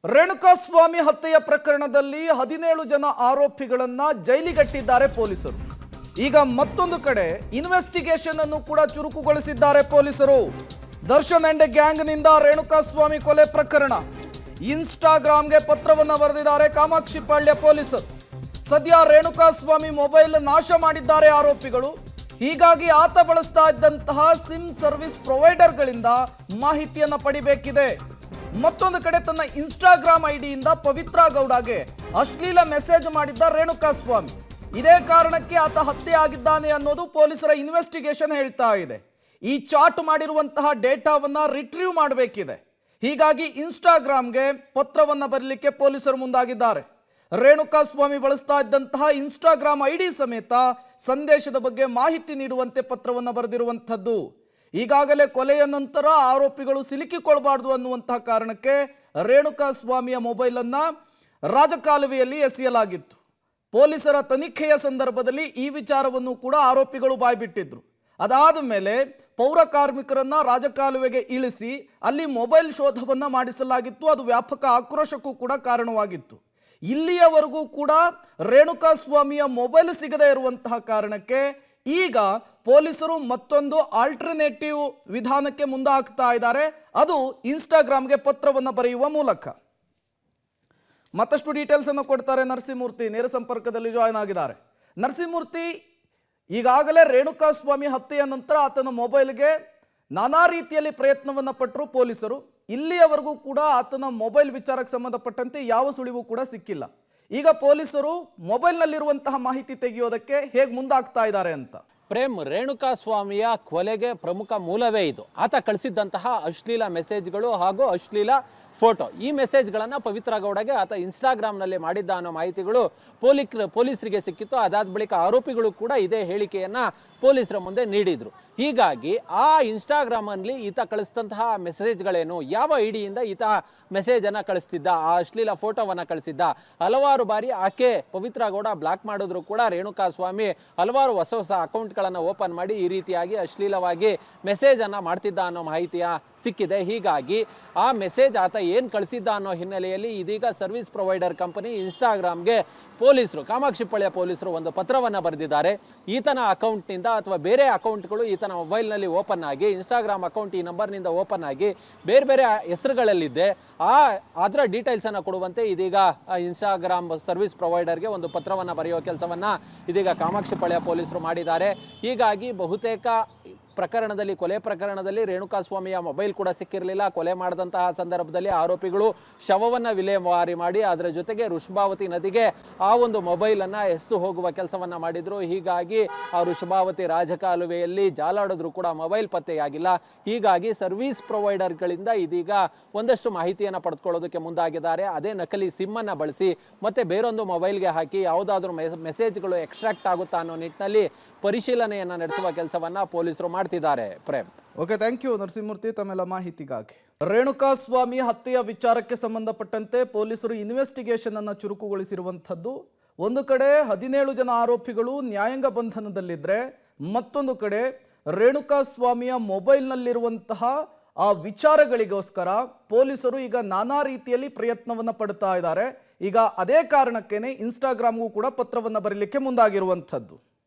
ರೇಣುಕಾಸ್ವಾಮಿ ಹತ್ಯೆಯ ಪ್ರಕರಣದಲ್ಲಿ 17 ಜನ ಆರೋಪಿಗಳನ್ನ ಜೈಲಿಗಟ್ಟಿದ್ದಾರೆ ಪೊಲೀಸರು. ಈಗ ಮತ್ತೊಂದು ಕಡೆ ಇನ್ವೆಸ್ಟಿಗೇಷನ್ ಅನ್ನು ಕೂಡ ಚುರುಕುಗೊಳಿಸಿದ್ದಾರೆ ಪೊಲೀಸರು. ದರ್ಶನ್ ಅಂಡ್ ಗ್ಯಾಂಗ್ನಿಂದ ರೇಣುಕಾಸ್ವಾಮಿ ಕೊಲೆ ಪ್ರಕರಣ ಇನ್ಸ್ಟಾಗ್ರಾಮ್ಗೆ ಪತ್ರವನ್ನು ಬರೆದಿದ್ದಾರೆ ಕಾಮಾಕ್ಷಿಪಾಳ್ಯ ಪೊಲೀಸರು. ಸದ್ಯ ರೇಣುಕಾಸ್ವಾಮಿ ಮೊಬೈಲ್ ನಾಶ ಮಾಡಿದ್ದಾರೆ ಆರೋಪಿಗಳು. ಹೀಗಾಗಿ ಆತ ಬಳಸ್ತಾ ಇದ್ದಂತಹ ಸಿಮ್ ಸರ್ವಿಸ್ ಪ್ರೊವೈಡರ್ಗಳಿಂದ ಮಾಹಿತಿಯನ್ನು ಪಡಿಬೇಕಿದೆ. ಮತ್ತೊಂದು ಕಡೆ ತನ್ನ ಇನ್ಸ್ಟಾಗ್ರಾಮ್ ಐಡಿಯಿಂದ ಪವಿತ್ರ ಗೌಡಗೆ ಅಶ್ಲೀಲ ಮೆಸೇಜ್ ಮಾಡಿದ್ದ ರೇಣುಕಾಸ್ವಾಮಿ. ಇದೇ ಕಾರಣಕ್ಕೆ ಆತ ಹತ್ಯೆ ಆಗಿದ್ದಾನೆ ಅನ್ನೋದು ಪೊಲೀಸರ ಇನ್ವೆಸ್ಟಿಗೇಷನ್ ಹೇಳ್ತಾ ಇದೆ. ಈ ಚಾಟ್ ಮಾಡಿರುವಂತಹ ಡೇಟಾವನ್ನ ರಿಟ್ರೀವ್ ಮಾಡಬೇಕಿದೆ. ಹೀಗಾಗಿ ಇನ್ಸ್ಟಾಗ್ರಾಮ್ಗೆ ಪತ್ರವನ್ನು ಬರಲಿಕ್ಕೆ ಪೊಲೀಸರು ಮುಂದಾಗಿದ್ದಾರೆ. ರೇಣುಕಾಸ್ವಾಮಿ ಬಳಸ್ತಾ ಇದ್ದಂತಹ ಇನ್ಸ್ಟಾಗ್ರಾಮ್ ಐಡಿ ಸಮೇತ ಸಂದೇಶದ ಬಗ್ಗೆ ಮಾಹಿತಿ ನೀಡುವಂತೆ ಪತ್ರವನ್ನು ಬರೆದಿರುವಂಥದ್ದು. ಈಗಾಗಲೇ ಕೊಲೆಯ ನಂತರ ಆರೋಪಿಗಳು ಸಿಲುಕಿಕೊಳ್ಳಬಾರದು ಅನ್ನುವಂತಹ ಕಾರಣಕ್ಕೆ ರೇಣುಕಾಸ್ವಾಮಿಯ ಮೊಬೈಲನ್ನು ರಾಜಕಾಲುವೆಯಲ್ಲಿ ಎಸೆಯಲಾಗಿತ್ತು. ಪೊಲೀಸರ ತನಿಖೆಯ ಸಂದರ್ಭದಲ್ಲಿ ಈ ವಿಚಾರವನ್ನು ಕೂಡ ಆರೋಪಿಗಳು ಬಾಯ್ಬಿಟ್ಟಿದ್ರು. ಅದಾದ ಮೇಲೆ ಪೌರ ಕಾರ್ಮಿಕರನ್ನ ರಾಜಕಾಲುವೆಗೆ ಇಳಿಸಿ ಅಲ್ಲಿ ಮೊಬೈಲ್ ಶೋಧವನ್ನು ಮಾಡಿಸಲಾಗಿತ್ತು. ಅದು ವ್ಯಾಪಕ ಆಕ್ರೋಶಕ್ಕೂ ಕೂಡ ಕಾರಣವಾಗಿತ್ತು. ಇಲ್ಲಿಯವರೆಗೂ ಕೂಡ ರೇಣುಕಾಸ್ವಾಮಿಯ ಮೊಬೈಲ್ ಸಿಗದೇ ಇರುವಂತಹ ಕಾರಣಕ್ಕೆ ಈಗ ಪೊಲೀಸರು ಮತ್ತೊಂದು ಆಲ್ಟರ್ನೇಟಿವ್ ವಿಧಾನಕ್ಕೆ ಮುಂದಾಗ್ತಾ ಇದ್ದಾರೆ. ಅದು ಇನ್ಸ್ಟಾಗ್ರಾಮ್ಗೆ ಪತ್ರವನ್ನು ಬರೆಯುವ ಮೂಲಕ. ಮತ್ತಷ್ಟು ಡೀಟೇಲ್ಸ್ ಅನ್ನು ಕೊಡ್ತಾರೆ ನರಸಿಂಹಮೂರ್ತಿ, ನೇರ ಸಂಪರ್ಕದಲ್ಲಿ ಜಾಯ್ನ್ ಆಗಿದ್ದಾರೆ. ನರಸಿಂಹಮೂರ್ತಿ, ಈಗಾಗಲೇ ರೇಣುಕಾಸ್ವಾಮಿ ಹತ್ಯೆಯ ನಂತರ ಆತನ ಮೊಬೈಲ್ಗೆ ನಾನಾ ರೀತಿಯಲ್ಲಿ ಪ್ರಯತ್ನವನ್ನು ಪಟ್ಟರು ಪೊಲೀಸರು. ಇಲ್ಲಿಯವರೆಗೂ ಕೂಡ ಆತನ ಮೊಬೈಲ್ ವಿಚಾರಕ್ಕೆ ಸಂಬಂಧಪಟ್ಟಂತೆ ಯಾವ ಸುಳಿವು ಕೂಡ ಸಿಕ್ಕಿಲ್ಲ. ಈಗ ಪೊಲೀಸರು ಮೊಬೈಲ್ನಲ್ಲಿರುವಂತಹ ಮಾಹಿತಿ ತೆಗೆಯೋದಕ್ಕೆ ಹೇಗೆ ಮುಂದಾಗ್ತಾ ಇದ್ದಾರೆ ಅಂತ. ಪ್ರೇಮ್, ರೇಣುಕಾಸ್ವಾಮಿಯ ಕೊಲೆಗೆ ಪ್ರಮುಖ ಮೂಲವೇ ಇದು. ಆತ ಕಳಿಸಿದ್ದಂತಹ ಅಶ್ಲೀಲ ಮೆಸೇಜ್ಗಳು ಹಾಗೂ ಅಶ್ಲೀಲ ಫೋಟೋ. ಈ ಮೆಸೇಜ್ಗಳನ್ನು ಪವಿತ್ರ ಗೌಡಗೆ ಆತ ಇನ್ಸ್ಟಾಗ್ರಾಮ್ನಲ್ಲಿ ಮಾಡಿದ್ದ ಅನ್ನೋ ಮಾಹಿತಿಗಳು ಪೊಲೀಸರಿಗೆ ಸಿಕ್ಕಿತ್ತು. ಅದಾದ ಬಳಿಕ ಆರೋಪಿಗಳು ಕೂಡ ಇದೇ ಹೇಳಿಕೆಯನ್ನು ಪೊಲೀಸರ ಮುಂದೆ ನೀಡಿದರು. ಹೀಗಾಗಿ ಆ ಇನ್ಸ್ಟಾಗ್ರಾಮಲ್ಲಿ ಈತ ಕಳಿಸಿದಂತಹ ಮೆಸೇಜ್ಗಳೇನು, ಯಾವ ಐಡಿಯಿಂದ ಈತ ಮೆಸೇಜನ್ನು ಕಳಿಸ್ತಿದ್ದ, ಆ ಅಶ್ಲೀಲ ಫೋಟೋವನ್ನು ಕಳಿಸಿದ್ದ, ಹಲವಾರು ಬಾರಿ ಆಕೆ ಪವಿತ್ರ ಗೌಡ ಬ್ಲಾಕ್ ಮಾಡಿದ್ರು ಕೂಡ ರೇಣುಕಾಸ್ವಾಮಿ ಹಲವಾರು ಹೊಸ ಹೊಸ ಅಕೌಂಟ್ಗಳನ್ನು ಓಪನ್ ಮಾಡಿ ಈ ರೀತಿಯಾಗಿ ಅಶ್ಲೀಲವಾಗಿ ಮೆಸೇಜನ್ನು ಮಾಡ್ತಿದ್ದ ಅನ್ನೋ ಮಾಹಿತಿಯ ಸಿಕ್ಕಿದೆ. ಹೀಗಾಗಿ ಆ ಮೆಸೇಜ್ ಆತ ಏನು ಕಳಿಸಿದ್ದ ಅನ್ನೋ ಹಿನ್ನೆಲೆಯಲ್ಲಿ ಇದೀಗ ಸರ್ವಿಸ್ ಪ್ರೊವೈಡರ್ ಕಂಪನಿ ಇನ್ಸ್ಟಾಗ್ರಾಮ್ಗೆ ಪೊಲೀಸರು, ಕಾಮಾಕ್ಷಿಪಾಳ್ಯ ಪೊಲೀಸರು ಒಂದು ಪತ್ರವನ್ನು ಬರೆದಿದ್ದಾರೆ. ಈತನ ಅಕೌಂಟ್ನಿಂದ ಅಥವಾ ಬೇರೆ ಅಕೌಂಟ್ಗಳು ಈತನ ಮೊಬೈಲ್ನಲ್ಲಿ ಓಪನ್ ಆಗಿ, ಇನ್ಸ್ಟಾಗ್ರಾಮ್ ಅಕೌಂಟ್ ಈ ನಂಬರ್ನಿಂದ ಓಪನ್ ಆಗಿ ಬೇರೆ ಬೇರೆ ಹೆಸರುಗಳಲ್ಲಿದ್ದೆ, ಅದರ ಡೀಟೇಲ್ಸನ್ನು ಕೊಡುವಂತೆ ಇದೀಗ ಇನ್ಸ್ಟಾಗ್ರಾಮ್ ಸರ್ವಿಸ್ ಪ್ರೊವೈಡರ್ಗೆ ಒಂದು ಪತ್ರವನ್ನು ಬರೆಯುವ ಕೆಲಸವನ್ನು ಇದೀಗ ಕಾಮಾಕ್ಷಿಪಾಳ್ಯ ಪೊಲೀಸರು ಮಾಡಿದ್ದಾರೆ. ಹೀಗಾಗಿ ಬಹುತೇಕ ಪ್ರಕರಣದಲ್ಲಿ, ಕೊಲೆ ಪ್ರಕರಣದಲ್ಲಿ ರೇಣುಕಾಸ್ವಾಮಿಯ ಮೊಬೈಲ್ ಕೂಡ ಸಿಕ್ಕಿರಲಿಲ್ಲ. ಕೊಲೆ ಮಾಡಿದಂತಹ ಸಂದರ್ಭದಲ್ಲಿ ಆರೋಪಿಗಳು ಶವವನ್ನು ವಿಲೇವಾರಿ ಮಾಡಿ ಅದರ ಜೊತೆಗೆ ವೃಷಭಾವತಿ ನದಿಗೆ ಆ ಒಂದು ಮೊಬೈಲನ್ನು ಎಸೆದು ಹೋಗುವ ಕೆಲಸವನ್ನು ಮಾಡಿದರು. ಹೀಗಾಗಿ ಆ ವೃಷಭಾವತಿ ರಾಜಕಾಲುವೆಯಲ್ಲಿ ಜಾಲಾಡಿದ್ರು ಕೂಡ ಮೊಬೈಲ್ ಪತ್ತೆಯಾಗಿಲ್ಲ. ಹೀಗಾಗಿ ಸರ್ವಿಸ್ ಪ್ರೊವೈಡರ್ಗಳಿಂದ ಇದೀಗ ಒಂದಷ್ಟು ಮಾಹಿತಿಯನ್ನು ಪಡೆದುಕೊಳ್ಳೋದಕ್ಕೆ ಮುಂದಾಗಿದ್ದಾರೆ. ಅದೇ ನಕಲಿ ಸಿಮ್ಮನ್ನು ಬಳಸಿ ಮತ್ತೆ ಬೇರೊಂದು ಮೊಬೈಲ್ಗೆ ಹಾಕಿ ಯಾವುದಾದ್ರೂ ಮೆಸೇಜ್ಗಳು ಎಕ್ಸ್ಟ್ರಾಕ್ಟ್ ಆಗುತ್ತಾ ಅನ್ನೋ ನಿಟ್ಟಿನಲ್ಲಿ ಪರಿಶೀಲನೆಯನ್ನು ನಡೆಸುವ ಕೆಲಸವನ್ನು ಪೊಲೀಸರು ಮಾಡ್ತಿದ್ದಾರೆ. Prem, okay, thank you Narasimhamurthy ತಮ್ಮೆಲ್ಲ ಮಾಹಿತಿಗಾಗಿ. ರೇಣುಕಾಸ್ವಾಮಿ ಹತ್ಯೆಯ ವಿಚಾರಕ್ಕೆ ಸಂಬಂಧಪಟ್ಟಂತೆ ಪೊಲೀಸರು ಇನ್ವೆಸ್ಟಿಗೇಷನ್ ಅನ್ನು ಚುರುಕುಗೊಳಿಸಿರುವಂಥದ್ದು. ಒಂದು ಕಡೆ 17 ಜನ ಆರೋಪಿಗಳು ನ್ಯಾಯಾಂಗ ಬಂಧನದಲ್ಲಿದ್ದರೆ, ಮತ್ತೊಂದು ಕಡೆ ರೇಣುಕಾಸ್ವಾಮಿಯ ಮೊಬೈಲ್ನಲ್ಲಿರುವಂತಹ ಆ ವಿಚಾರಗಳಿಗೋಸ್ಕರ ಪೊಲೀಸರು ಈಗ ನಾನಾ ರೀತಿಯಲ್ಲಿ ಪ್ರಯತ್ನವನ್ನು ಪಡ್ತಾ ಇದ್ದಾರೆ. ಈಗ ಅದೇ ಕಾರಣಕ್ಕೇನೆ ಇನ್ಸ್ಟಾಗ್ರಾಮ್ಗೂ ಕೂಡ ಪತ್ರವನ್ನು ಬರೀಲಿಕ್ಕೆ ಮುಂದಾಗಿರುವಂಥದ್ದು.